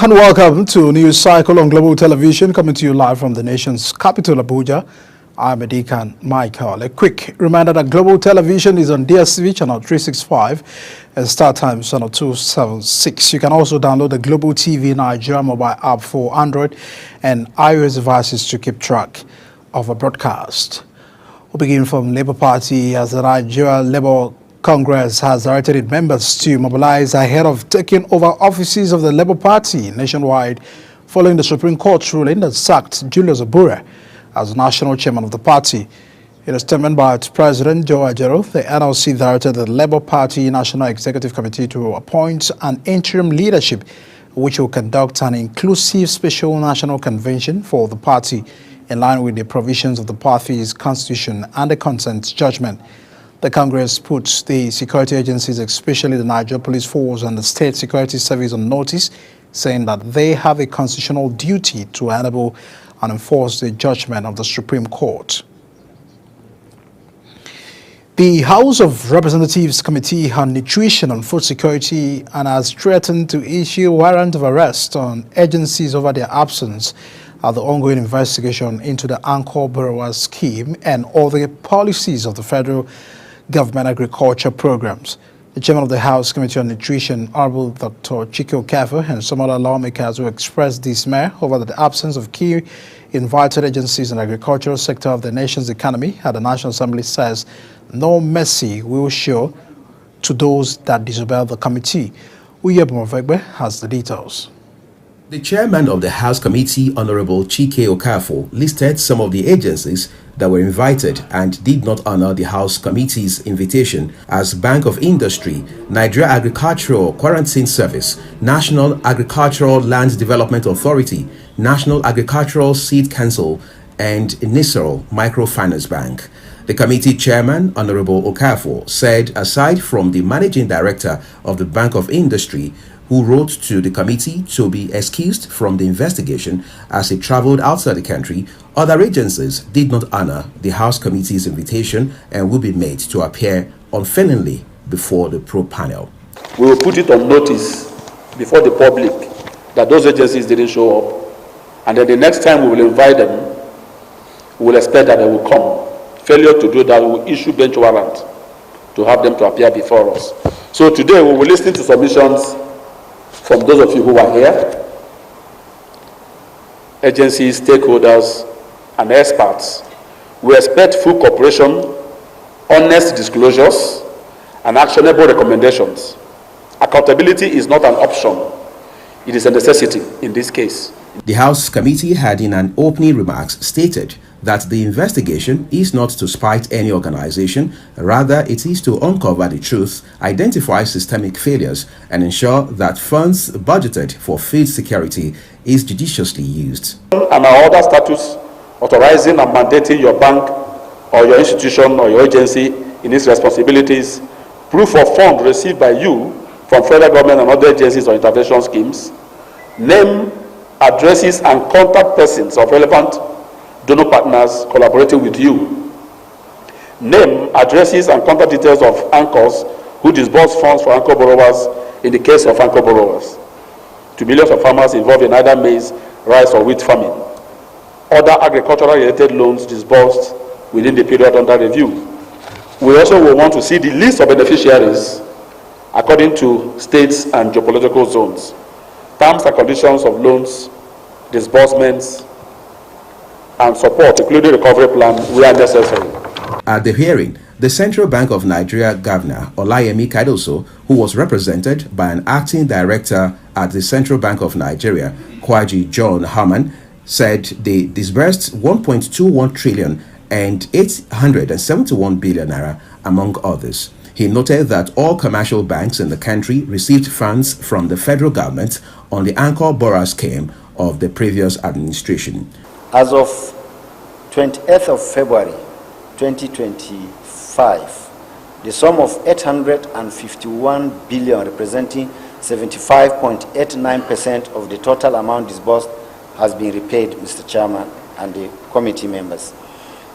And welcome to News Cycle on Global Television, coming to you live from the nation's capital, Abuja. I'm Edikan Michael. A quick reminder that Global Television is on DSTV channel 365 and StarTimes channel 276. You can also download the Global TV Nigeria mobile app for Android and iOS devices to keep track of a broadcast. We'll begin from Labour Party as the Nigeria Labour Congress has directed its members to mobilize ahead of taking over offices of the Labour Party nationwide following the Supreme Court's ruling that sacked Julius Obure as national chairman of the party. In a statement by its President Joe Ajero, the NLC directed the Labour Party National Executive Committee to appoint an interim leadership which will conduct an inclusive special national convention for the party in line with the provisions of the party's constitution and the consent judgment. The Congress puts the security agencies, especially the Nigeria Police Force and the State Security Service, on notice, saying that they have a constitutional duty to enable and enforce the judgment of the Supreme Court. The House of Representatives Committee on Nutrition and Food Security and has threatened to issue a warrant of arrest on agencies over their absence at the ongoing investigation into the Anchor Borrower Scheme and other policies of the federal government agriculture programs. The chairman of the House Committee on Nutrition, Honorable Dr. Chike Okafor, and some other lawmakers who expressed dismay over the absence of key invited agencies in the agricultural sector of the nation's economy, and the National Assembly says no mercy will show to those that disobey the committee. Uyebo Mavegbe has the details. The chairman of the House Committee, Honorable Chike Okafor, listed some of the agencies that were invited and did not honor the House Committee's invitation as Bank of Industry, Nigeria Agricultural Quarantine Service, National Agricultural Land Development Authority, National Agricultural Seed Council, and Nisal Microfinance Bank. The committee chairman, Honorable Okafor, said aside from the managing director of the Bank of Industry, who wrote to the committee to be excused from the investigation as he traveled outside the country, other agencies did not honor the House Committee's invitation and will be made to appear unfailingly before the probe panel. We will put it on notice before the public that those agencies didn't show up, and then the next time we will invite them, we will expect that they will come. Failure to do that, we will issue bench warrant to have them to appear before us. So today we will listen to submissions from those of you who are here, agencies, stakeholders, and experts. We expect full cooperation, honest disclosures, and actionable recommendations. Accountability is not an option. It is a necessity in this case. The House Committee had in an opening remarks stated that the investigation is not to spite any organization, rather it is to uncover the truth, identify systemic failures, and ensure that funds budgeted for food security is judiciously used. And our other statutes authorizing and mandating your bank or your institution or your agency in its responsibilities, proof of funds received by you from federal government and other agencies or intervention schemes, name, addresses, and contact persons of relevant donor partners collaborating with you. Name, addresses, and contact details of anchors who disburse funds for anchor borrowers in the case of anchor borrowers to millions of farmers involved in either maize, rice, or wheat farming. Other agricultural-related loans disbursed within the period under review. We also will want to see the list of beneficiaries according to states and geopolitical zones, terms and conditions of loans, disbursements, and support, including recovery plan, where necessary. At the hearing, the Central Bank of Nigeria Governor Olayemi Kaidoso, who was represented by an acting director at the Central Bank of Nigeria, Kwaji John Harman, said they disbursed 1.21 trillion and 871 billion naira, among others. He noted that all commercial banks in the country received funds from the federal government on the Anchor Borrower Scheme of the previous administration. As of 28th of February 2025, the sum of 851 billion, representing 75.89% of the total amount disbursed, has been repaid, Mr. Chairman and the committee members.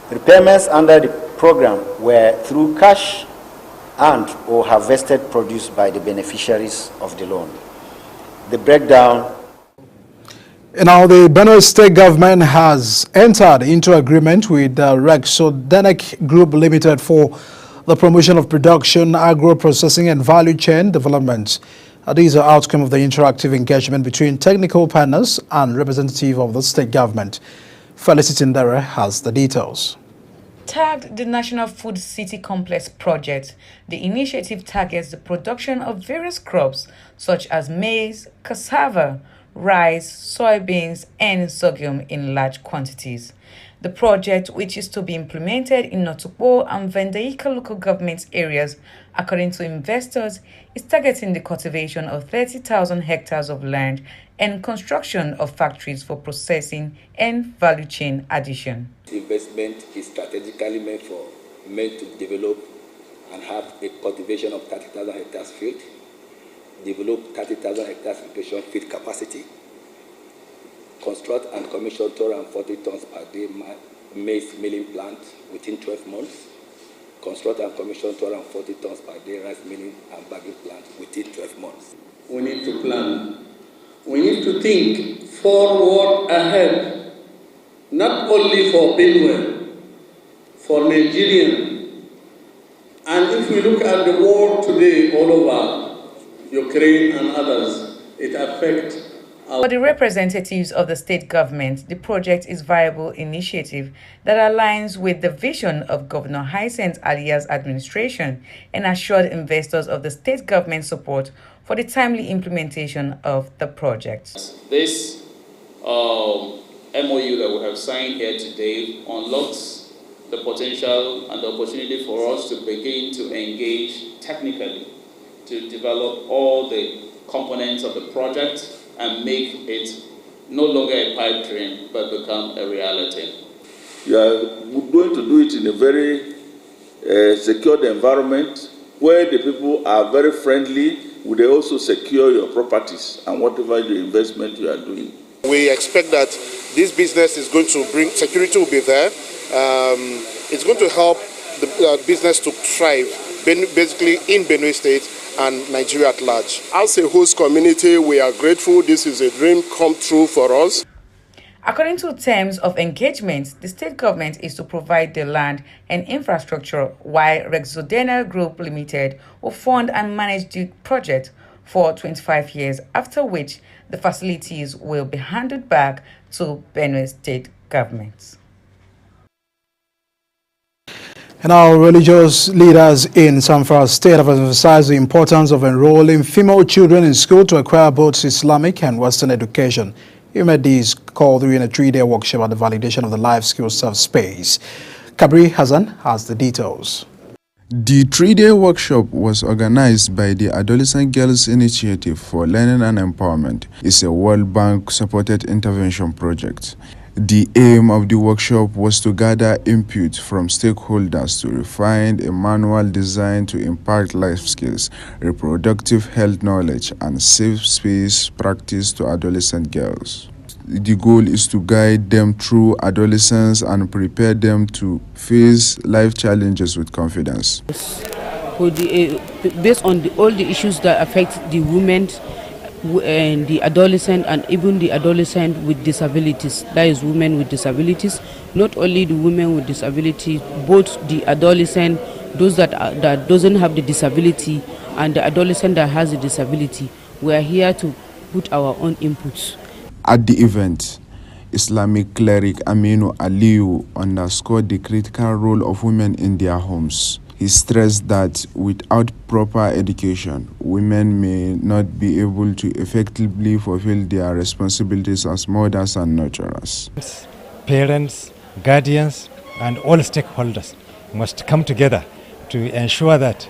Repayments under the program were through cash and or harvested produce by the beneficiaries of the loan. The breakdown Now, the Benue State government has entered into agreement with Rexodenec Group Limited for the promotion of production, agro-processing and value chain development. These are outcome of the interactive engagement between technical partners and representative of the state government. Felicity Ndere has the details. Tagged the National Food City Complex project, the initiative targets the production of various crops such as maize, cassava, rice, soybeans, and sorghum in large quantities. The project, which is to be implemented in Notukpo and Vendaika local government areas, according to investors, is targeting the cultivation of 30,000 hectares of land and construction of factories for processing and value chain addition. Investment is strategically meant to develop and have a cultivation of 30,000 hectares field, develop 30,000 hectares irrigation field capacity, construct and commission 240 tons per day maize milling plant within 12 months, construct and commission 240 tons per day rice milling and bagging plant within 12 months. We need to plan. We need to think forward ahead, not only for Benue, for Nigerian. And if we look at the world today all over, Ukraine and others, it affects For the representatives of the state government, the project is a viable initiative that aligns with the vision of Governor Hyacinth Alia's administration and assured investors of the state government support for the timely implementation of the project. This MOU that we have signed here today unlocks the potential and the opportunity for us to begin to engage technically to develop all the components of the project and make it no longer a pipe dream but become a reality. You are going to do it in a very secured environment where the people are very friendly. Will they also secure your properties and whatever your investment you are doing? We expect that this business is going to bring security will be there. It's going to help the business to thrive basically in Benue State and Nigeria at large. As a host community, we are grateful. This is a dream come true for us. According to terms of engagement, the state government is to provide the land and infrastructure, while Rexodenec Group Limited will fund and manage the project for 25 years, after which the facilities will be handed back to Benue State government. And our religious leaders in Zamfara State have emphasized the importance of enrolling female children in school to acquire both Islamic and Western education. These called during a 3-day workshop at the validation of the Life Skills Self Space. Kabri Hassan has the details. The 3-day workshop was organized by the Adolescent Girls Initiative for Learning and Empowerment. It's a World Bank-supported intervention project. The aim of the workshop was to gather input from stakeholders to refine a manual designed to impart life skills, reproductive health knowledge, and safe space practice to adolescent girls. The goal is to guide them through adolescence and prepare them to face life challenges with confidence. Based on all the issues that affect the women and the adolescent, and even the adolescent with disabilities, that is women with disabilities, not only the women with disabilities, both the adolescent, those that doesn't have the disability, and the adolescent that has a disability. We are here to put our own inputs. At the event, Islamic cleric Aminu Aliyu underscored the critical role of women in their homes. He stressed that without proper education, women may not be able to effectively fulfill their responsibilities as mothers and nurturers. Parents, guardians, and all stakeholders must come together to ensure that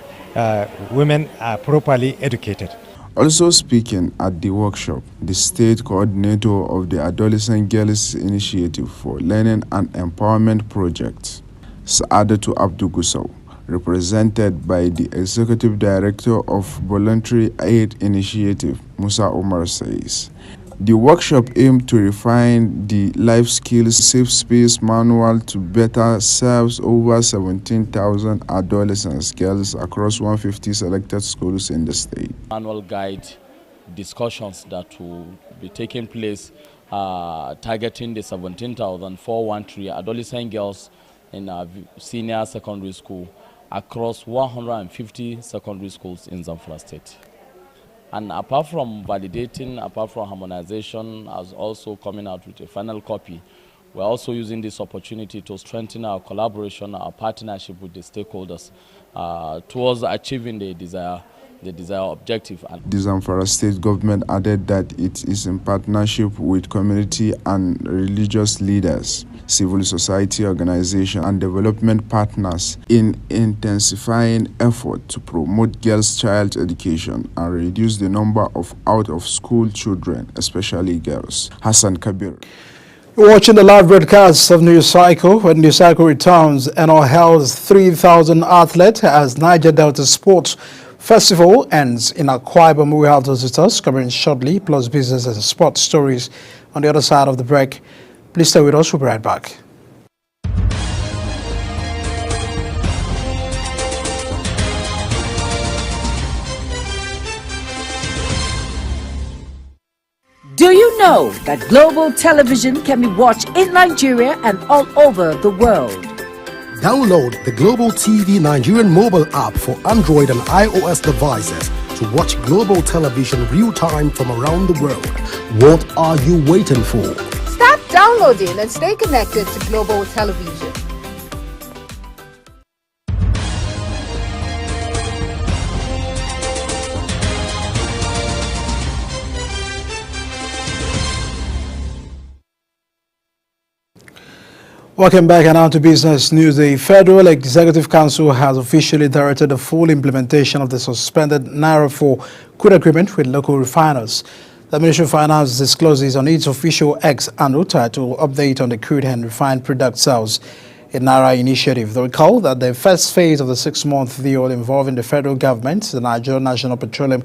women are properly educated. Also speaking at the workshop, the state coordinator of the Adolescent Girls Initiative for Learning and Empowerment Project, Saadatu Abdu Gusau, represented by the Executive Director of Voluntary Aid Initiative, Musa Umar, says, the workshop aimed to refine the Life Skills Safe Space Manual to better serve over 17,000 adolescent girls across 150 selected schools in the state. Annual guide discussions that will be taking place targeting the 17,413 adolescent girls in senior secondary school across 150 secondary schools in Zamfara State. And apart from validating, apart from harmonization, as also coming out with a final copy, we're also using this opportunity to strengthen our collaboration, our partnership with the stakeholders towards achieving the desired objective. The Zamfara State government added that it is in partnership with community and religious leaders, civil society organizations, and development partners in intensifying effort to promote girls' child education and reduce the number of out-of-school children, especially girls. Hassan Kabir. You're watching the live broadcast of News Cycle. When News Cycle returns, NL Health's 3,000 athlete as Niger Delta Sports Festival ends in Akwa Ibom. We have visitors covering shortly, plus business and sports stories on the other side of the break. Please stay with us. We'll be right back. Do you know that global television can be watched in Nigeria and all over the world? Download the Global TV Nigerian mobile app for Android and iOS devices to watch global television real-time from around the world. What are you waiting for? Start downloading and stay connected to global television. Welcome back, and now to business news. The Federal Executive Council has officially directed the full implementation of the suspended Naira 4 crude agreement with local refiners. The Ministry of Finance discloses on its official X handle titled Update on the Crude and Refined Product Sales in Naira initiative. They recall that the first phase of the 6-month deal involving the federal government, the Nigerian National Petroleum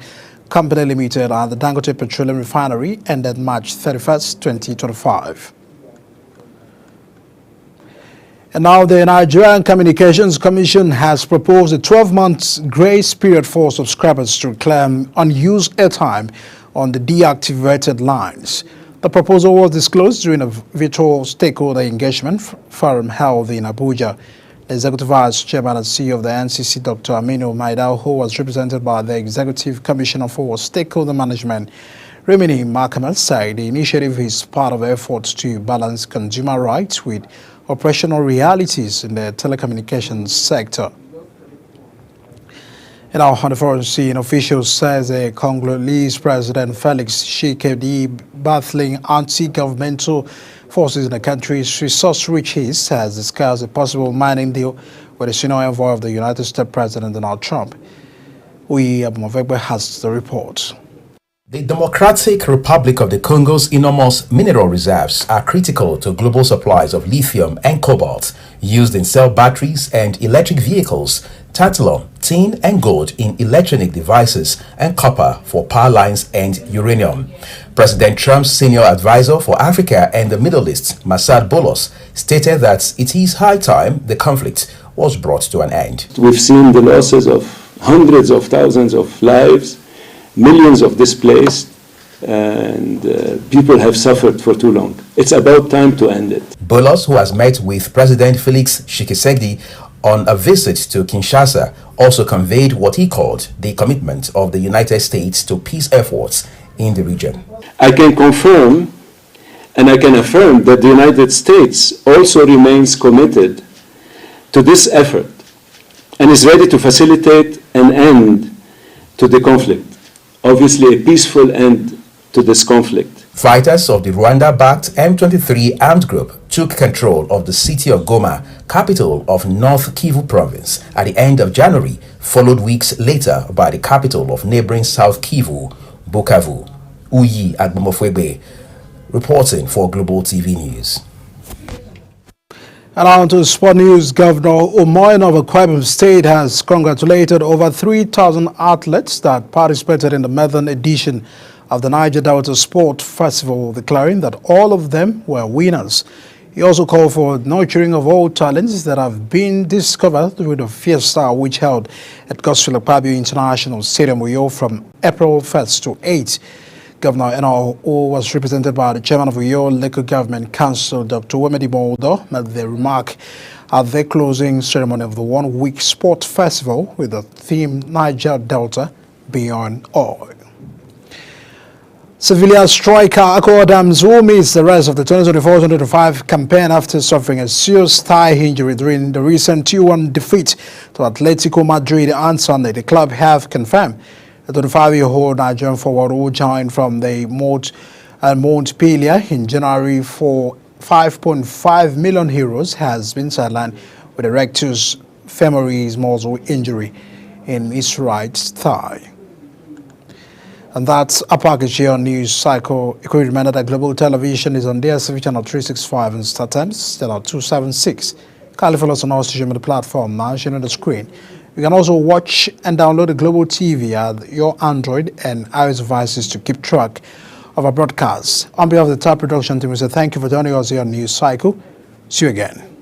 Company Limited, and the Dangote Petroleum Refinery ended March 31st, 2025. And now the Nigerian Communications Commission has proposed a 12-month grace period for subscribers to claim unused airtime on the deactivated lines. The proposal was disclosed during a virtual stakeholder engagement forum held in Abuja. The Executive Vice Chairman and CEO of the NCC, Dr. Aminu Maidal, who was represented by the Executive Commissioner for Stakeholder Management, Remini Makamal, said the initiative is part of efforts to balance consumer rights with operational realities in the telecommunications sector. In our 24 scene, officials says a Congolese President Felix Tshisekedi, battling anti-governmental forces in the country's resource-rich east, has discussed a possible mining deal with the senior envoy of the United States President Donald Trump. Abumavegbe has the report. The Democratic Republic of the Congo's enormous mineral reserves are critical to global supplies of lithium and cobalt used in cell batteries and electric vehicles, tantalum, tin and gold in electronic devices, and copper for power lines and uranium. President Trump's senior advisor for Africa and the Middle East, Massad Boulos, stated that it is high time the conflict was brought to an end. We've seen the losses of hundreds of thousands of lives, millions of displaced, and people have suffered for too long. It's about time to end it. Boulos, who has met with President Felix Tshisekedi on a visit to Kinshasa, also conveyed what he called the commitment of the United States to peace efforts in the region. I can confirm and I can affirm that the United States also remains committed to this effort and is ready to facilitate an end to the conflict. Obviously, a peaceful end to this conflict. Fighters of the Rwanda-backed M23 armed group took control of the city of Goma, capital of North Kivu province, at the end of January, followed weeks later by the capital of neighboring South Kivu, Bukavu. Uyi Agbomofwebe, reporting for Global TV News. And on to sport news. Governor Umoyan of Akwa Ibom State has congratulated over 3,000 athletes that participated in the Northern edition of the Niger Delta Sport Festival, declaring that all of them were winners. He also called for nurturing of all talents that have been discovered through the fiesta, which held at Godswill Akpabio International Stadium, Uyo, from April 1st to 8th. Governor NRO was represented by the chairman of Uyo Local Government Council, Dr. Wemedi Moldo, made the remark at the closing ceremony of the one-week sport festival with the theme Niger Delta Beyond Oil. Civilian striker Akol Adams, who missed the rest of the 2024-2025 campaign after suffering a serious thigh injury during the recent 2-1 defeat to Atletico Madrid on Sunday, the club have confirmed the 25-year-old Nigerian forward who joined from the Montpellier in January for 5.5 million euros has been sidelined with a rectus femoris muscle injury in his right thigh. And that's a package here on News Cycle. A quick reminder that Global Television is on DSTV channel 365 and StarTimes channel 276. Kindly follow us on our social media platform now shown on the screen. You can also watch and download the Global TV at your Android and iOS devices to keep track of our broadcasts. On behalf of the top production team, we say thank you for joining us here on News Cycle. See you again.